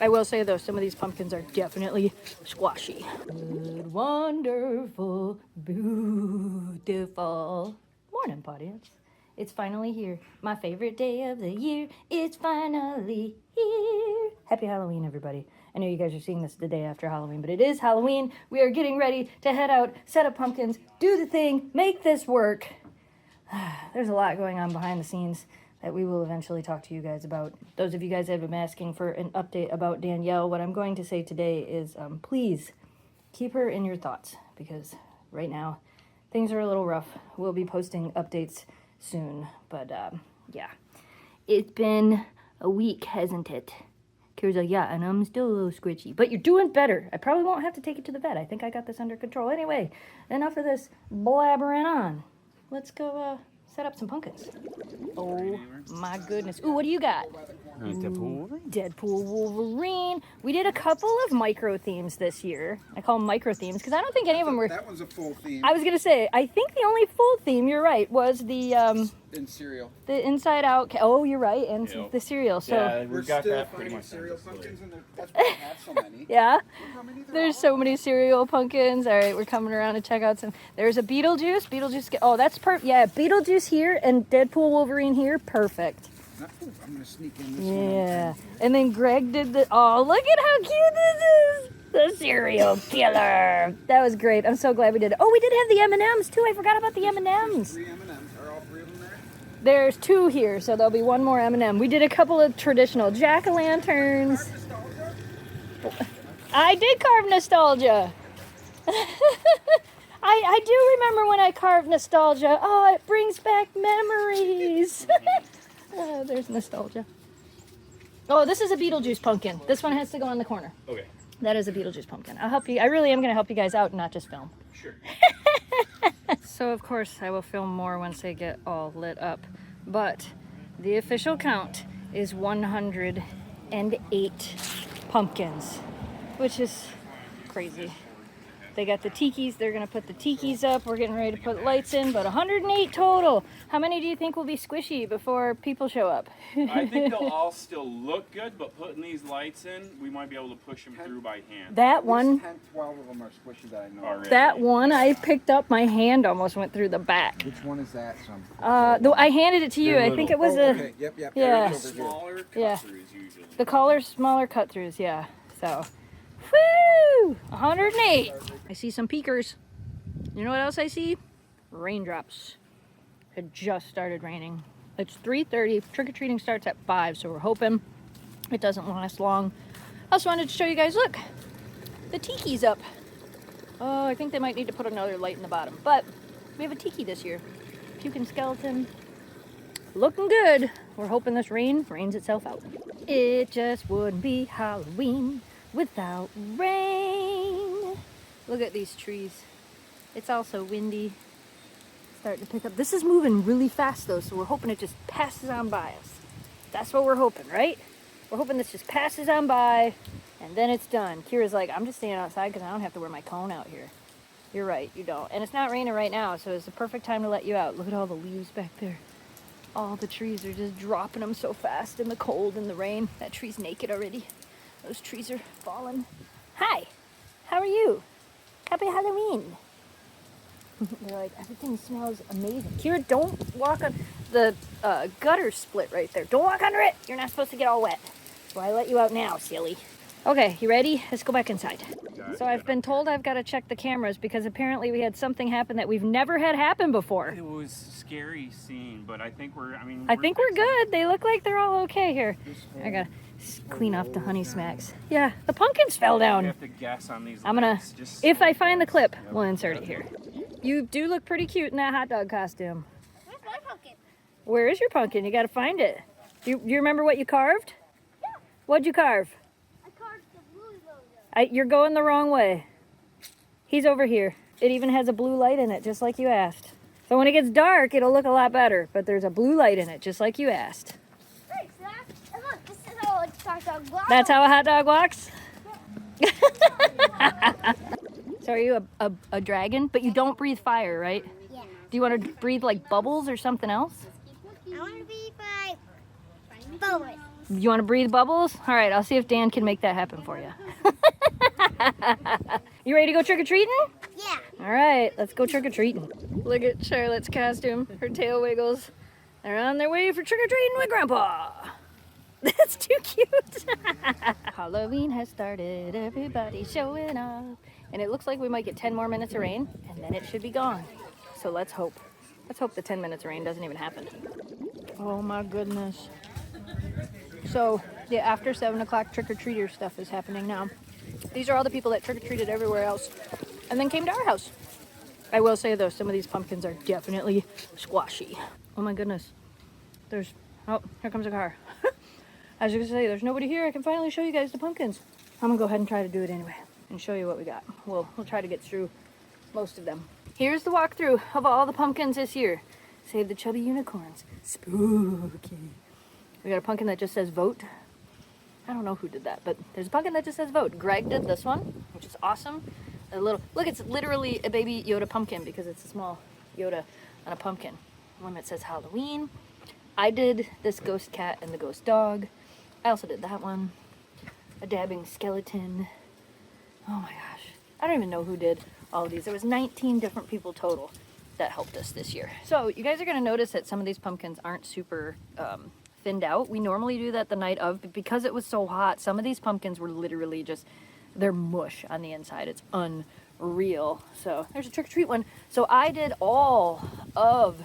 I will say though, some of these pumpkins are definitely squashy. Good, wonderful, beautiful morning, audience. It's finally here. My favorite day of the year. It's finally here. Happy Halloween, everybody. I know you guys are seeing this the day after Halloween, but it is Halloween. We are getting ready to head out, set up pumpkins, do the thing, make this work. There's a lot going on behind the scenes that we will eventually talk to you guys about. Those of you guys that have been asking for an update about Danielle, what I'm going to say today is please keep her in your thoughts, because right now things are a little rough. We'll be posting updates soon, but yeah. It's been a week, hasn't it? Kira's like, yeah, and I'm still a little squishy, but you're doing better. I probably won't have to take it to the vet. I think I got this under control. Anyway, enough of this blabbering on. Let's go set up some pumpkins. Oh my goodness. Ooh, what do you got? Deadpool Wolverine. We did a couple of micro themes this year. I call them micro themes because I don't think any of them were. That one's a full theme. I was gonna say, I think the only full theme, you're right, was the in cereal. The Inside Out. Oh, you're right, and the cereal. So yeah, we're got still that pretty finding much. cereal pumpkins, and that's why we have so many. yeah. Look how many there There's are. so many cereal pumpkins. All right, we're coming around to check out some. There's a Beetlejuice. Beetlejuice. Oh, that's perfect. Yeah, Beetlejuice here and Deadpool Wolverine here. Perfect. Ooh, I'm gonna sneak in this Yeah. one. And then Greg did the. Oh, look at how cute this is. The serial killer. That was great. I'm so glad we did it. Oh, we did have the M&Ms too. I forgot about the M&Ms. 3 M&Ms. Are all 3 of them there? There's 2 here, so there'll be 1 more M&M. We did a couple of traditional jack-o'-lanterns. I did carve nostalgia. I do remember when I carved nostalgia. Oh, it brings back memories. Oh, there's nostalgia. Oh, this is a Beetlejuice pumpkin. This one has to go in the corner. Okay. That is a Beetlejuice pumpkin. I'll help you. I really am going to help you guys out and not just film. Sure. So, of course, I will film more once they get all lit up. But the official count is 108 pumpkins, which is crazy. They got the tikis. They're going to put the tikis up. We're getting ready to put lights in, but 108 total. How many do you think will be squishy before people show up? I think they'll all still look good, but putting these lights in, we might be able to push them through by hand. That At one, least 10, 12 of them are squishy that I know. Already. that one I picked up, my hand almost went through the back. Which one is that? Some. Though I handed it to you. They're I think little. it was Okay. Yep. Yeah. They're It's over here. smaller Yeah. cut-throughs usually. the colors, smaller cut throughs. Yeah. So, woo! 108. I see some peekers. You know what else I see? Raindrops. It just started raining. It's 3:30. Trick-or-treating starts at 5, so we're hoping it doesn't last long. I also wanted to show you guys, look, the tiki's up. Oh, I think they might need to put another light in the bottom, but we have a tiki this year. Puking skeleton. Looking good. We're hoping this rain rains itself out. It just wouldn't be Halloween without rain. Look at these trees. It's also windy. Starting to pick up. This is moving really fast though, so we're hoping it just passes on by us. That's what we're hoping, right? We're hoping this just passes on by and then it's done. Kira's like, I'm just standing outside because I don't have to wear my cone out here. You're right, you don't. And it's not raining right now, so it's the perfect time to let you out. Look at all the leaves back there. All the trees are just dropping them so fast in the cold and the rain. That tree's naked already. Those trees are falling. Hi, how are you? Happy Halloween. They're like, everything smells amazing. Kira, don't walk on the gutter split right there. Don't walk under it. You're not supposed to get all wet. So I let you out now, silly. Okay, you ready? Let's go back inside. So I've been told I've got to check the cameras because apparently we had something happen that we've never had happen before. It was scary scene, but I think we're good. They look like they're all okay here. I gotta clean off the honey smacks. Yeah, the pumpkins fell We down. have to guess on these. I'm gonna, lights, just if I slow find the guess. clip, Yep. we'll insert it here. You do look pretty cute in that hot dog costume. Where's my pumpkin? Where is your pumpkin? You gotta find it. You remember what you carved? Yeah. What'd you carve? I carved the blue logo. You're going the wrong way. He's over here. It even has a blue light in it, just like you asked. So when it gets dark, it'll look a lot better, but there's a blue light in it, just like you asked. Thanks, Zach. And look, this is how a hot dog walks. That's how a hot dog walks? So are you a dragon? But you don't breathe fire, right? Yeah. Do you want to breathe like bubbles or something else? I want to be by bubbles. You want to breathe bubbles? All right, I'll see if Dan can make that happen for you. You ready to go trick-or-treating? Yeah. All right, let's go trick-or-treating. Look at Charlotte's costume. Her tail wiggles. They're on their way for trick-or-treating with Grandpa. That's too cute. Halloween has started. Everybody's showing up. And it looks like we might get 10 more minutes of rain, and then it should be gone. So let's hope. Let's hope the 10 minutes of rain doesn't even happen. Oh my goodness. So the after 7 o'clock trick-or-treater stuff is happening now. These are all the people that trick-or-treated everywhere else and then came to our house. I will say though, some of these pumpkins are definitely squashy. Oh my goodness. Oh, here comes a car. As you can say, there's nobody here. I can finally show you guys the pumpkins. I'm gonna go ahead and try to do it anyway and show you what we got. We'll try to get through most of them. Here's the walkthrough of all the pumpkins this year. Save the chubby unicorns. Spooky. We got a pumpkin that just says vote. I don't know who did that, but there's a pumpkin that just says vote. Greg did this one, which is awesome. Look, it's literally a baby Yoda pumpkin because it's a small Yoda on a pumpkin. One that says Halloween. I did this ghost cat and the ghost dog. I also did that one. A dabbing skeleton. Oh my gosh. I don't even know who did all of these. There was 19 different people total that helped us this year. So you guys are going to notice that some of these pumpkins aren't super thinned out. We normally do that the night of, but because it was so hot, some of these pumpkins were literally just, they're mush on the inside. It's unreal. So there's a trick-or-treat one. So I did all of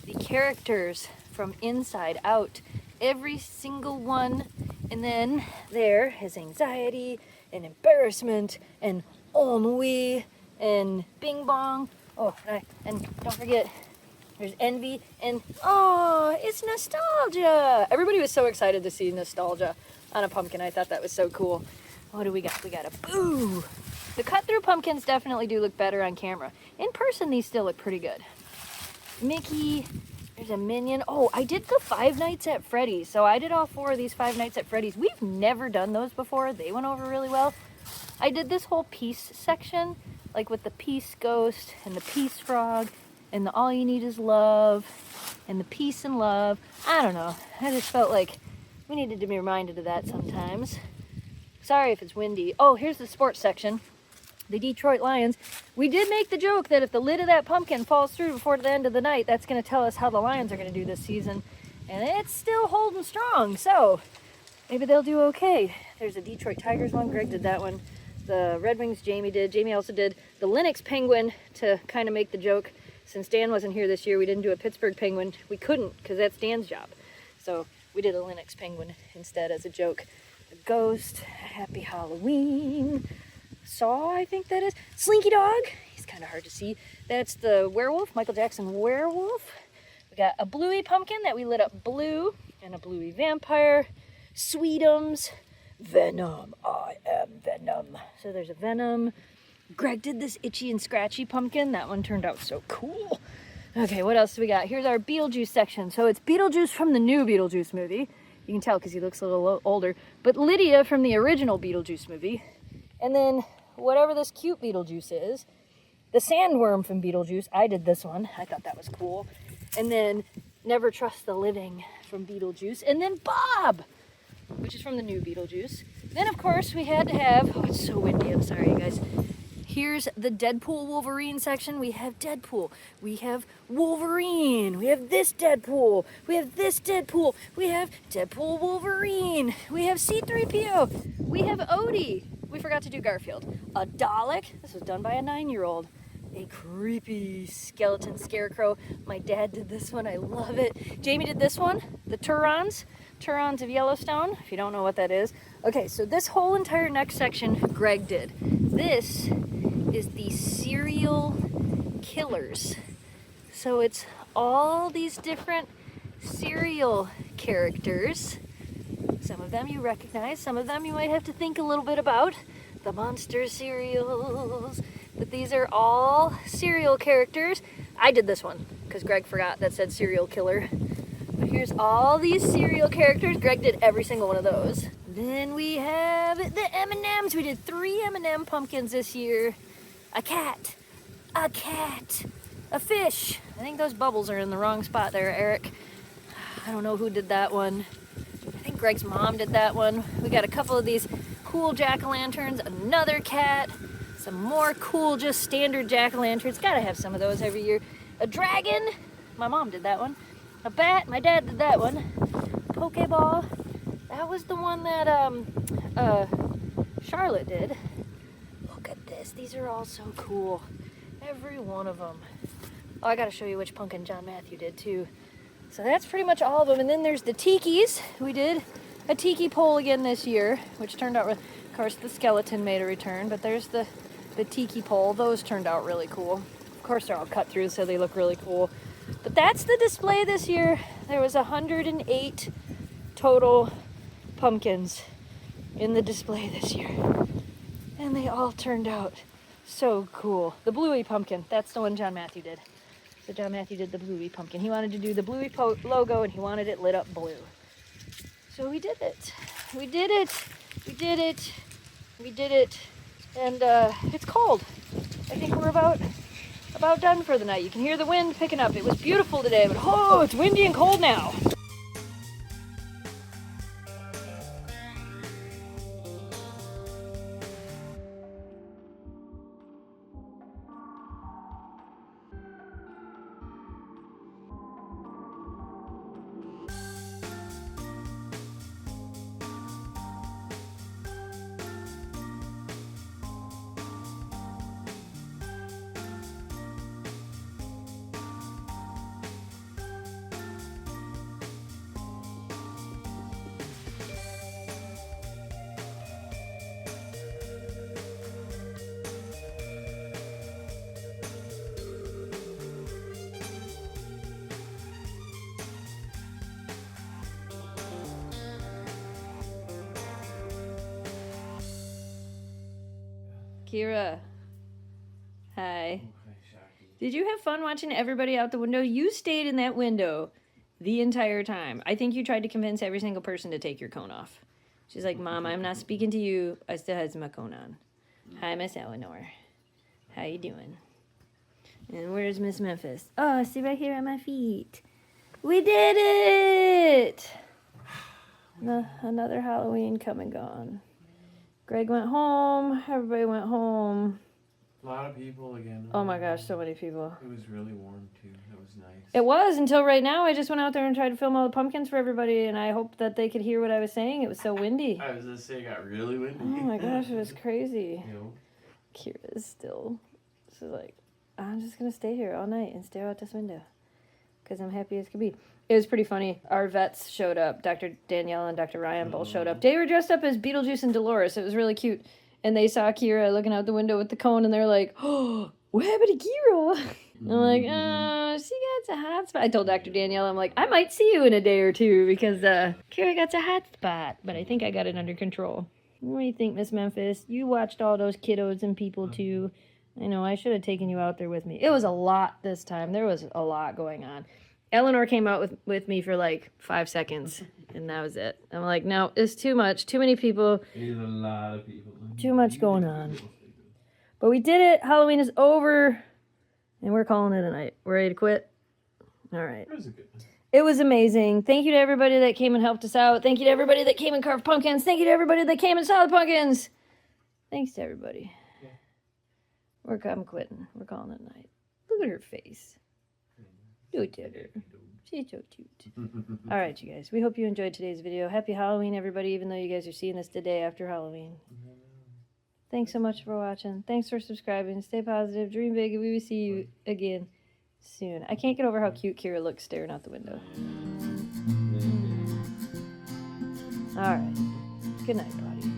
the characters from inside out, every single one. And then there is anxiety and embarrassment and ennui and bing bong. Oh, and don't forget, there's envy and, oh, it's nostalgia. Everybody was so excited to see nostalgia on a pumpkin. I thought that was so cool. What do we got? We got a boo. The cut-through pumpkins definitely do look better on camera. In person, these still look pretty good. Mickey, there's a Minion. Oh, I did the Five Nights at Freddy's. So I did all 4 of these Five Nights at Freddy's. We've never done those before. They went over really well. I did this whole peace section, like with the peace ghost and the peace frog and the all you need is love and the peace and love. I don't know. I just felt like we needed to be reminded of that sometimes. Sorry if it's windy. Oh, here's the sports section. The Detroit Lions. We did make the joke that if the lid of that pumpkin falls through before the end of the night, that's going to tell us how the Lions are going to do this season. And it's still holding strong, so maybe they'll do okay. There's a Detroit Tigers one. Greg did that one. The Red Wings, Jamie did. Jamie also did the Lynx Penguin to kind of make the joke. Since Dan wasn't here this year, we didn't do a Pittsburgh Penguin. We couldn't because that's Dan's job. So we did a Lynx Penguin instead as a joke. The Ghost, Happy Halloween. Saw, I think that is. Slinky Dog. He's kind of hard to see. That's the werewolf, Michael Jackson werewolf. We got a Bluey pumpkin that we lit up blue, and a Bluey vampire. Sweetums. Venom. I am Venom. So there's a Venom. Greg did this Itchy and Scratchy pumpkin. That one turned out so cool. Okay, what else do we got? Here's our Beetlejuice section. So it's Beetlejuice from the new Beetlejuice movie. You can tell because he looks a little older. But Lydia from the original Beetlejuice movie. And then whatever this cute Beetlejuice is, the sandworm from Beetlejuice. I did this one. I thought that was cool. And then Never Trust the Living from Beetlejuice. And then Bob, which is from the new Beetlejuice. Then, of course, we had to have, oh, it's so windy. I'm sorry, you guys. Here's the Deadpool Wolverine section. We have Deadpool. We have Wolverine. We have this Deadpool. We have this Deadpool. We have Deadpool Wolverine. We have C-3PO. We have Odie. We forgot to do Garfield. A Dalek. This was done by a 9-year-old. A creepy skeleton scarecrow. My dad did this one. I love it. Jamie did this one. The Turons. Turons of Yellowstone, if you don't know what that is. Okay, so this whole entire next section, Greg did. This is the serial killers. So it's all these different serial characters. Some of them you recognize, some of them you might have to think a little bit about. The monster cereals. But these are all serial characters. I did this one, because Greg forgot that said serial killer. But here's all these serial characters. Greg did every single one of those. Then we have the M&Ms. We did 3 M&M pumpkins this year. A cat, a fish. I think those bubbles are in the wrong spot there, Eric. I don't know who did that one. I think Greg's mom did that one. We got a couple of these cool jack-o'-lanterns, another cat, some more cool just standard jack-o'-lanterns. Gotta have some of those every year. A dragon, my mom did that one. A bat, my dad did that one. Pokeball, that was the one that Charlotte did. Look at this, these are all so cool. Every one of them. Oh, I gotta show you which pumpkin John Matthew did too. So that's pretty much all of them. And then there's the tikis. We did a tiki pole again this year, which turned out, of course, the skeleton made a return, but there's the tiki pole. Those turned out really cool. Of course, they're all cut through, so they look really cool. But that's the display this year. There was 108 total pumpkins in the display this year. And they all turned out so cool. The bluey pumpkin, that's the one John Matthew did. So John Matthew did the bluey pumpkin. He wanted to do the bluey logo and he wanted it lit up blue. So we did it. We did it. We did it. We did it. And it's cold. I think we're about done for the night. You can hear the wind picking up. It was beautiful today, but oh, it's windy and cold now. Kira. Hi. Did you have fun watching everybody out the window? You stayed in that window the entire time. I think you tried to convince every single person to take your cone off. She's like, Mom, I'm not speaking to you. I still have my cone on. Hi, Miss Eleanor. How you doing? And where's Miss Memphis? Oh, see right here at my feet. We did it! Another Halloween come and gone. Greg went home. Everybody went home. A lot of people again. Oh my gosh, so many people. It was really warm too. That was nice. It was until right now. I just went out there and tried to film all the pumpkins for everybody, and I hope that they could hear what I was saying. It was so windy. I was gonna say it got really windy. Oh my gosh, it was crazy. You know? Kira is still. She's like, I'm just gonna stay here all night and stare out this window because I'm happy as could be. It was pretty funny. Our vets showed up. Dr. Danielle and Dr. Ryan both showed up. They were dressed up as Beetlejuice and Dolores. It was really cute. And they saw Kira looking out the window with the cone, and they're like, oh, what happened to Kira? And I'm like, she got a hot spot. I told Dr. Danielle, I'm like, I might see you in a day or two because Kira got a hot spot. But I think I got it under control. What do you think, Miss Memphis? You watched all those kiddos and people, too. I know, I should have taken you out there with me. It was a lot this time. There was a lot going on. Eleanor came out with me for like 5 seconds, and that was it. I'm like, no, it's too much. Too many people. There's a lot of people. Too much going on. But we did it. Halloween is over, and we're calling it a night. We're ready to quit? All right. It was amazing. Thank you to everybody that came and helped us out. Thank you to everybody that came and carved pumpkins. Thank you to everybody that came and saw the pumpkins. Thanks to everybody. Yeah. I'm quitting. We're calling it a night. Look at her face. Look at her. She's so cute. All right, you guys. We hope you enjoyed today's video. Happy Halloween, everybody, even though you guys are seeing this the day after Halloween. Thanks so much for watching. Thanks for subscribing. Stay positive. Dream big. And we will see you again soon. I can't get over how cute Kira looks staring out the window. All right. Good night, buddy.